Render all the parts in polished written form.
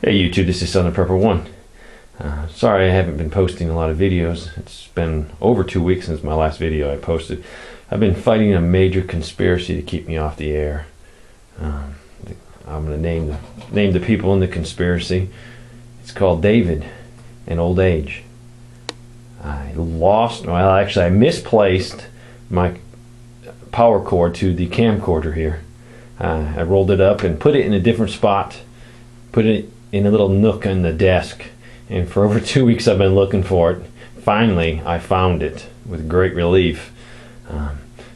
Hey YouTube, this is Southern Prepper 1. Sorry I haven't been posting a lot of videos. It's been over 2 weeks since my last video I posted. I've been fighting a major conspiracy to keep me off the air. I'm going to name the people in the conspiracy. It's called David and old age. I misplaced my power cord to the camcorder here. I rolled it up and put it in a different spot. Put it in a little nook on the desk, and for over 2 weeks I've been looking for it. Finally I found it with great relief.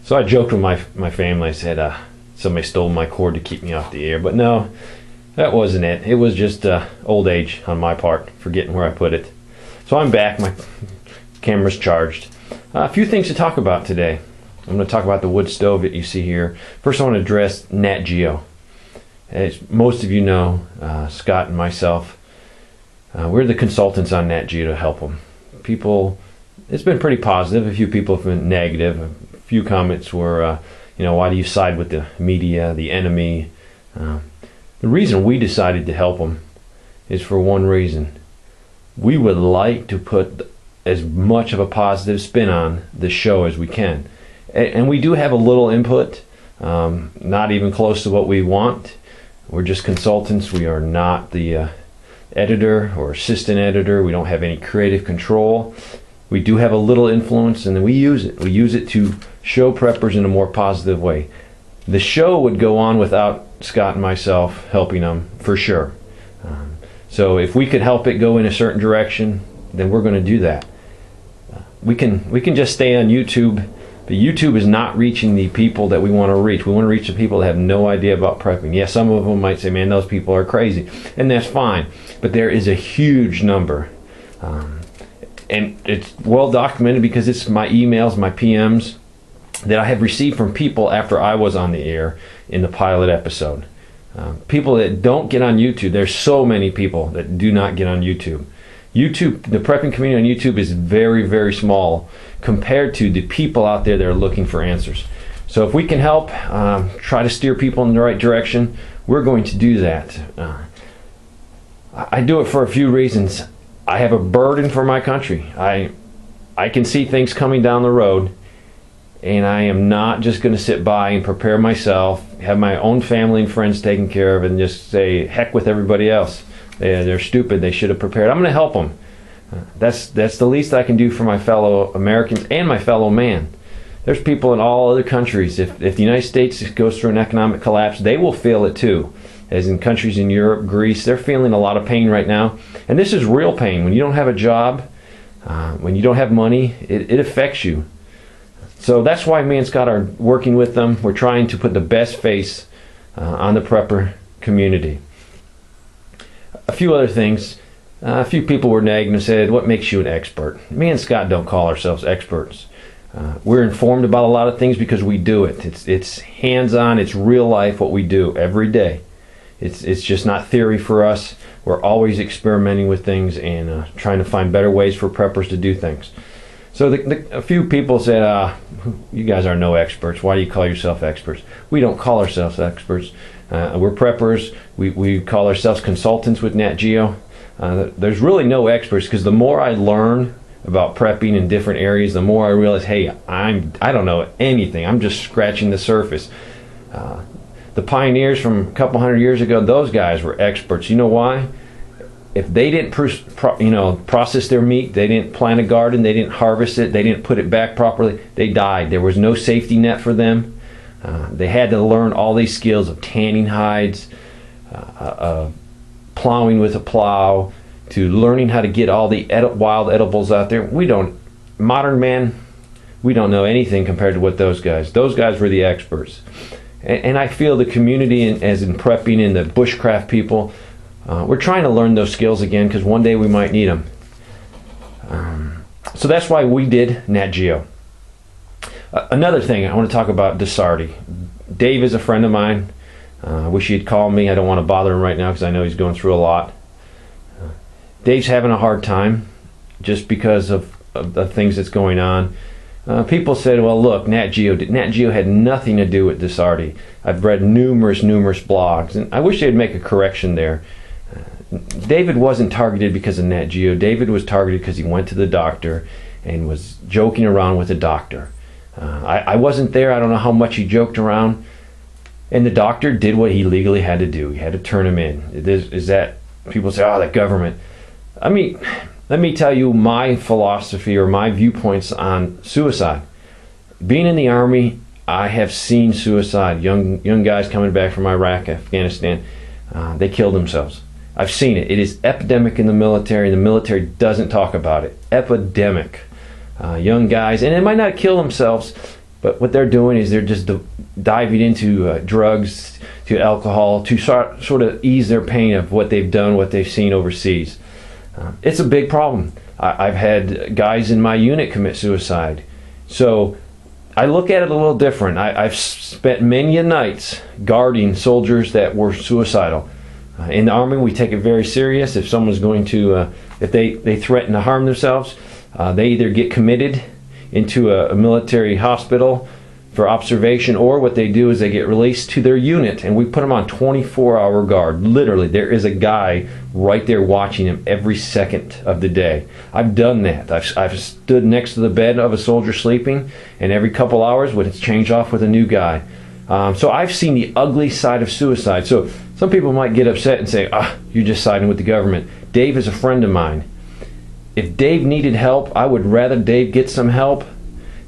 So I joked with my family. I said somebody stole my cord to keep me off the air, but no, that wasn't it. It was just old age on my part, forgetting where I put it. So I'm back, my camera's charged. A few things to talk about today. I'm going to talk about the wood stove that you see here. First I want to address Nat Geo. As most of you know, Scott and myself, we're the consultants on Nat Geo to help them. People, it's been pretty positive. A few people have been negative. A few comments were, why do you side with the media, the enemy? The reason we decided to help them is for one reason. We would like to put as much of a positive spin on the show as we can. And we do have a little input, not even close to what we want. We're just consultants. We are not the editor or assistant editor. We don't have any creative control. We do have a little influence, and then we use it. We use it to show preppers in a more positive way. The show would go on without Scott and myself helping them, for sure. So if we could help it go in a certain direction, then we're going to do that. We can just stay on YouTube. But YouTube is not reaching the people that we want to reach. We want to reach the people that have no idea about prepping. Yes, some of them might say, man, those people are crazy. And that's fine. But there is a huge number. And it's well documented because it's my emails, my PMs that I have received from people after I was on the air in the pilot episode. People that don't get on YouTube. There's so many people that do not get on YouTube. The prepping community on YouTube is very, very small compared to the people out there that are looking for answers. So if we can help try to steer people in the right direction, we're going to do that. I do it for a few reasons. I have a burden for my country. I can see things coming down the road, and I am not just going to sit by and prepare myself, have my own family and friends taken care of, and just say, heck with everybody else. They're stupid. They should have prepared. I'm going to help them. That's the least I can do for my fellow Americans and my fellow man. There's people in all other countries. If the United States goes through an economic collapse, they will feel it too. As in countries in Europe, Greece, they're feeling a lot of pain right now. And this is real pain. When you don't have a job, when you don't have money, it affects you. So that's why me and Scott are working with them. We're trying to put the best face on the prepper community. A few other things. A few people were nagging and said, what makes you an expert? Me and Scott don't call ourselves experts. We're informed about a lot of things because we do it. It's hands-on, it's real life what we do every day. It's just not theory for us. We're always experimenting with things and trying to find better ways for preppers to do things. So a few people said, you guys are no experts. Why do you call yourself experts? We don't call ourselves experts. We're preppers. We call ourselves consultants with Nat Geo. There's really no experts, because the more I learn about prepping in different areas, the more I realize, hey, I don't know anything. I'm just scratching the surface. The pioneers from a couple hundred years ago, those guys were experts. You know why? If they didn't process their meat, they didn't plant a garden, they didn't harvest it, they didn't put it back properly, they died. There was no safety net for them. They had to learn all these skills of tanning hides, plowing with a plow, to learning how to get all the wild edibles out there. Modern man, we don't know anything compared to what those guys were the experts. And I feel the community, as in prepping and the bushcraft people, we're trying to learn those skills again, because one day we might need them. So that's why we did Nat Geo. Another thing, I want to talk about Dsarti. Dave is a friend of mine. I wish he'd call me. I don't want to bother him right now because I know he's going through a lot. Dave's having a hard time just because of the things that's going on. People said, well, look, Nat Geo had nothing to do with Dsarti. I've read numerous blogs, and I wish they'd make a correction there. David wasn't targeted because of Nat Geo. David was targeted because he went to the doctor and was joking around with the doctor. I wasn't there. I don't know how much he joked around. And the doctor did what he legally had to do. He had to turn him in. Is that, people say, oh, that government. I mean, let me tell you my philosophy or my viewpoints on suicide. Being in the Army, I have seen suicide. Young guys coming back from Iraq, Afghanistan, they killed themselves. I've seen it. It is epidemic in the military. The military doesn't talk about it. Epidemic. Young guys, and they might not kill themselves, but what they're doing is they're just diving into drugs, to alcohol, to sort of ease their pain of what they've done, what they've seen overseas. It's a big problem. I've had guys in my unit commit suicide. So I look at it a little different. I've spent many nights guarding soldiers that were suicidal. In the Army, we take it very serious. If someone's going to, if they threaten to harm themselves, they either get committed into a military hospital for observation, or what they do is they get released to their unit, and we put them on 24-hour guard. Literally, there is a guy right there watching him every second of the day. I've done that. I've stood next to the bed of a soldier sleeping, and every couple hours would change off with a new guy. So I've seen the ugly side of suicide. So some people might get upset and say, you're just siding with the government. Dave is a friend of mine. If Dave needed help, I would rather Dave get some help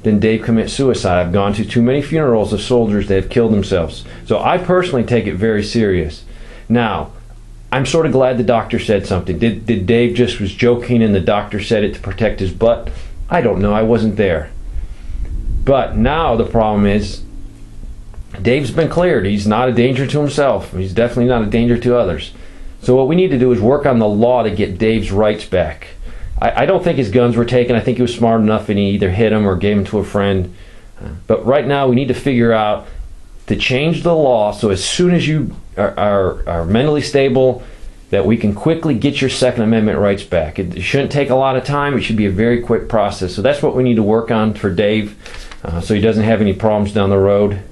than Dave commit suicide. I've gone to too many funerals of soldiers that have killed themselves. So I personally take it very serious. Now, I'm sort of glad the doctor said something. Did Dave just was joking and the doctor said it to protect his butt? I don't know. I wasn't there. But now the problem is Dave's been cleared. He's not a danger to himself. He's definitely not a danger to others. So what we need to do is work on the law to get Dave's rights back. I don't think his guns were taken. I think he was smart enough and he either hid them or gave them to a friend. But right now we need to figure out to change the law so as soon as you are mentally stable, that we can quickly get your Second Amendment rights back. It shouldn't take a lot of time. It should be a very quick process. So that's what we need to work on for Dave, so he doesn't have any problems down the road.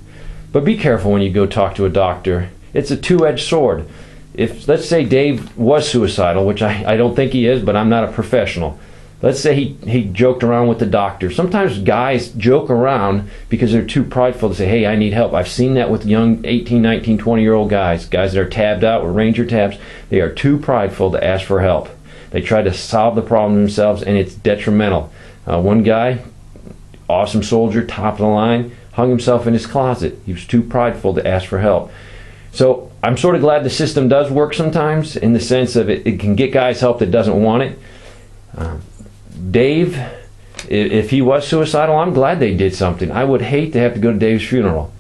But be careful when you go talk to a doctor. It's a two-edged sword. If, let's say Dave was suicidal, which I don't think he is, but I'm not a professional. Let's say he joked around with the doctor. Sometimes guys joke around because they're too prideful to say, hey, I need help. I've seen that with young 18, 19, 20-year-old guys that are tabbed out with Ranger tabs. They are too prideful to ask for help. They try to solve the problem themselves, and it's detrimental. One guy, awesome soldier, top of the line, hung himself in his closet. He was too prideful to ask for help. So I'm sort of glad the system does work sometimes, in the sense of it can get guys help that doesn't want it. Dave, if he was suicidal, I'm glad they did something. I would hate to have to go to Dave's funeral.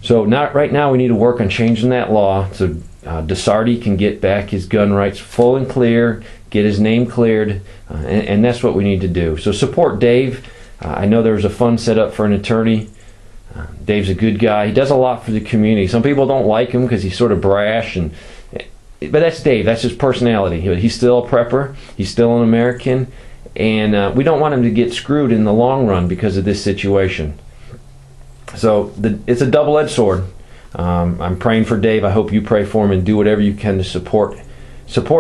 So right now we need to work on changing that law so Dsarti can get back his gun rights full and clear, get his name cleared, and that's what we need to do. So support Dave. I know there was a fund set up for an attorney. Dave's a good guy. He does a lot for the community. Some people don't like him because he's sort of brash, but that's Dave. That's his personality. He's still a prepper. He's still an American, and we don't want him to get screwed in the long run because of this situation. So it's a double-edged sword. I'm praying for Dave. I hope you pray for him and do whatever you can to support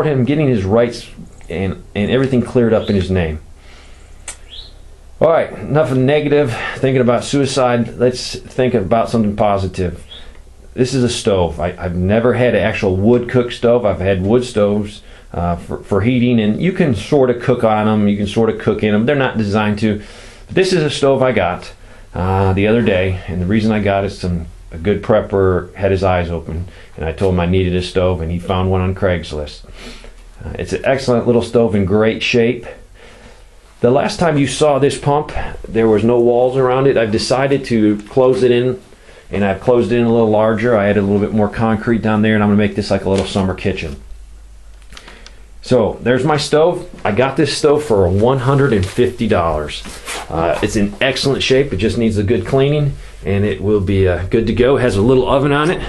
him getting his rights and everything cleared up in his name. All right, enough of negative, thinking about suicide. Let's think about something positive. This is a stove. I've never had an actual wood cook stove. I've had wood stoves for heating, and you can sort of cook on them. You can sort of cook in them. They're not designed to. But this is a stove I got the other day, and the reason I got it, a good prepper had his eyes open, and I told him I needed a stove, and he found one on Craigslist. It's an excellent little stove in great shape. The last time you saw this pump, there was no walls around it. I've decided to close it in, and I've closed it in a little larger. I added a little bit more concrete down there, and I'm going to make this like a little summer kitchen. So there's my stove. I got this stove for $150. It's in excellent shape. It just needs a good cleaning, and it will be good to go. It has a little oven on it.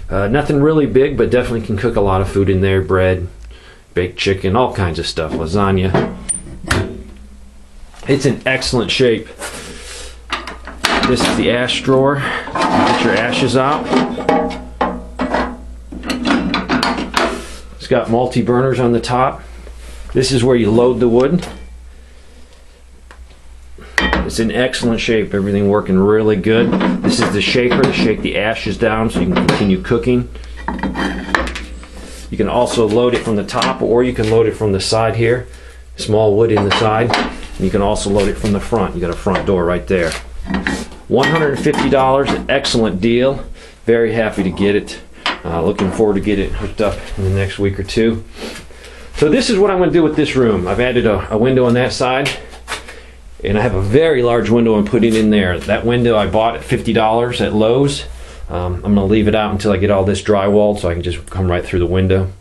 Nothing really big, but definitely can cook a lot of food in there. Bread, baked chicken, all kinds of stuff. Lasagna. It's in excellent shape. This is the ash drawer. Get your ashes out. got multi-burners on the top. This is where you load the wood. It's in excellent shape, everything working really good. This is the shaker to shake the ashes down so you can continue cooking. You can also load it from the top, or you can load it from the side here. Small wood in the side. And you can also load it from the front. You got a front door right there. $150, an excellent deal. Very happy to get it. Looking forward to get it hooked up in the next week or two. So this is what I'm going to do with this room. I've added a window on that side, and I have a very large window I'm putting in there. That window I bought at $50 at Lowe's. I'm going to leave it out until I get all this drywalled so I can just come right through the window.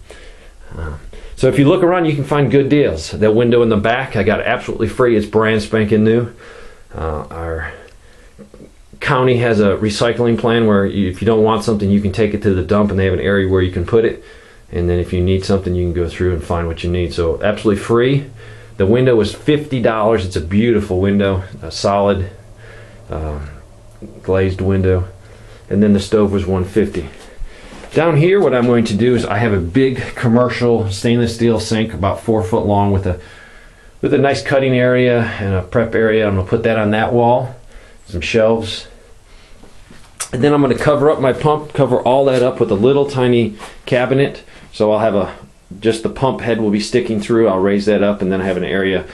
So if you look around, you can find good deals. That window in the back I got absolutely free. It's brand spanking new. Our county has a recycling plan where if you don't want something, you can take it to the dump, and they have an area where you can put it. And then if you need something, you can go through and find what you need. So absolutely free. The window was $50. It's a beautiful window, a solid glazed window. And then the stove was $150. Down here, what I'm going to do is I have a big commercial stainless steel sink, about 4 foot long, with a nice cutting area and a prep area. I'm going to put that on that wall, some shelves. And then I'm going to cover up my pump, cover all that up with a little tiny cabinet. So I'll have just the pump head will be sticking through. I'll raise that up, and then I have an area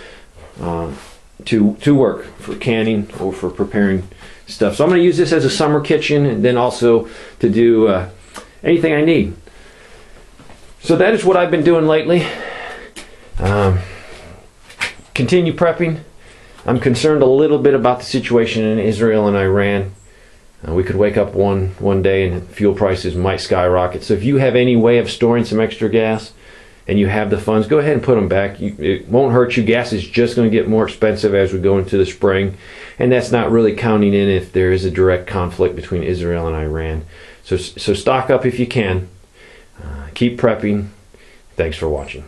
to work for canning or for preparing stuff. So I'm going to use this as a summer kitchen, and then also to do anything I need. So that is what I've been doing lately. Continue prepping. I'm concerned a little bit about the situation in Israel and Iran. We could wake up one day and fuel prices might skyrocket. So if you have any way of storing some extra gas and you have the funds, go ahead and put them back. It won't hurt you. Gas is just going to get more expensive as we go into the spring. And that's not really counting in if there is a direct conflict between Israel and Iran. So stock up if you can. Keep prepping. Thanks for watching.